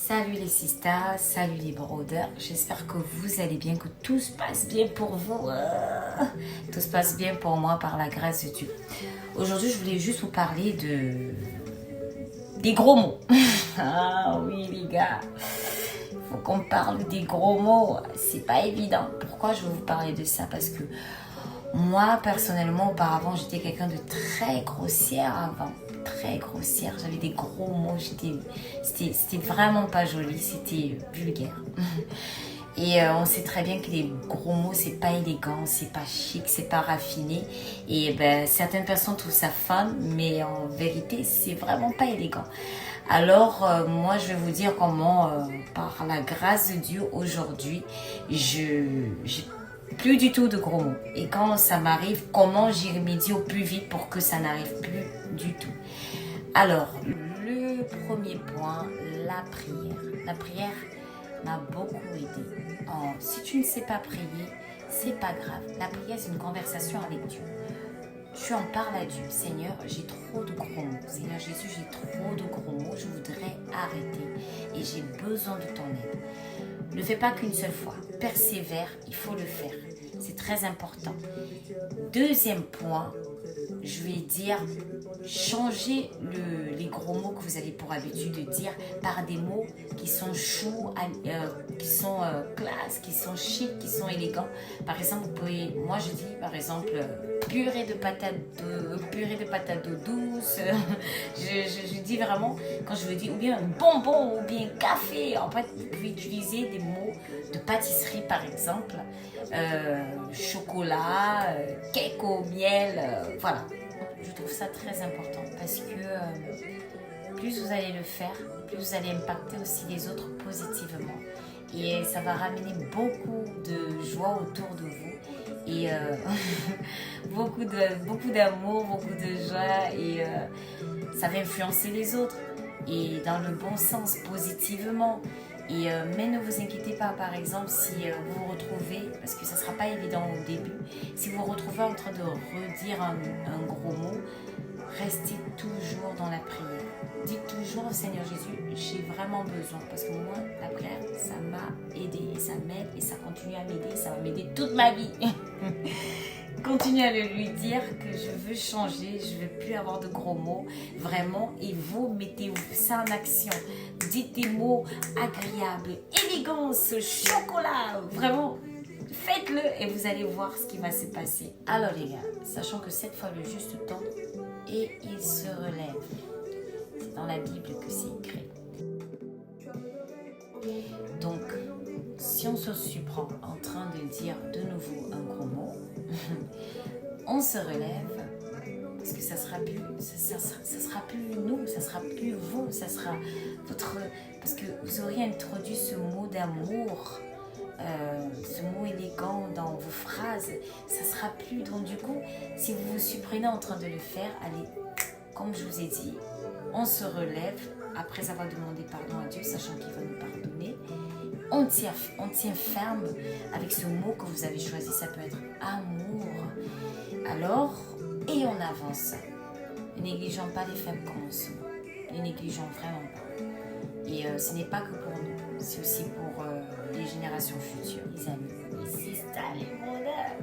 Salut les sistas, salut les brothers, j'espère que vous allez bien, que tout se passe bien pour vous, tout se passe bien pour moi par la grâce de Dieu. Aujourd'hui je voulais juste vous parler des gros mots. Ah oui les gars, il faut qu'on parle des gros mots, c'est pas évident. Pourquoi je veux vous parler de ça? Parce que moi personnellement auparavant j'étais quelqu'un de très grossière avant. Très grossière, j'avais des gros mots, c'était vraiment pas joli, c'était vulgaire. Et on sait très bien que les gros mots, c'est pas élégant, c'est pas chic, c'est pas raffiné. Et ben, certaines personnes trouvent ça fun, mais en vérité, c'est vraiment pas élégant. Alors, moi, je vais vous dire comment, par la grâce de Dieu, aujourd'hui, j'ai plus du tout de gros mots. Et quand ça m'arrive, comment j'y remédie au plus vite pour que ça n'arrive plus du tout. Alors, le premier point, la prière. La prière m'a beaucoup aidé. Si tu ne sais pas prier, c'est pas grave. La prière, c'est une conversation avec Dieu. Tu en parles à Dieu. Seigneur, j'ai trop de gros mots. Seigneur Jésus, j'ai trop de gros mots. Je voudrais arrêter et j'ai besoin de ton aide. Ne fais pas qu'une seule fois. Persévère, il faut le faire. C'est très important. Deuxième point, je vais dire, changez les gros mots que vous avez pour habitude de dire par des mots qui sont choux, qui sont classe, qui sont chic, qui sont élégants. Par exemple, vous pouvez, moi je dis par exemple purée de patates d'eau douce. je dis vraiment quand je veux dire ou bien bonbon ou bien café. En fait, vous pouvez utiliser des mots de pâtisserie par exemple, chocolat, cake au miel, voilà. Je trouve ça très important parce que plus vous allez le faire, plus vous allez impacter aussi les autres positivement. Et ça va ramener beaucoup de joie autour de vous et beaucoup d'amour, beaucoup de joie et ça va influencer les autres et dans le bon sens, positivement. Et, mais ne vous inquiétez pas, par exemple, si vous vous retrouvez, parce que ça ne sera pas évident au début, si vous vous retrouvez en train de redire un gros mot, restez toujours dans la prière. Dites toujours, Seigneur Jésus, j'ai vraiment besoin, parce que moi, la prière, ça m'a aidé, et ça m'aide, et ça continue à m'aider, ça va m'aider toute ma vie. Continuez à lui dire que je veux changer, je ne veux plus avoir de gros mots, vraiment, et vous mettez ça en action. Dites des mots agréables, élégance, chocolat, vraiment, faites-le et vous allez voir ce qui va se passer. Alors les gars, sachant que cette fois le juste tombe et il se relève. C'est dans la Bible que c'est écrit. Donc, si on se surprend en train de dire de nouveau un gros mot, on se relève parce que ça sera plus nous, ça sera plus vous, ça sera votre, parce que vous auriez introduit ce mot d'amour, ce mot élégant dans vos phrases, ça sera plus. Donc du coup, si vous vous surprenez en train de le faire, allez, comme je vous ai dit, on se relève après avoir demandé pardon à Dieu, sachant qu'il va nous pardonner. On tient ferme avec ce mot que vous avez choisi, ça peut être amour. Alors, et on avance. Ne négligeons pas les faibles commencements. Ne négligeons vraiment pas. Et ce n'est pas que pour nous, c'est aussi pour les générations futures, les amis, les sisters, les bonheurs.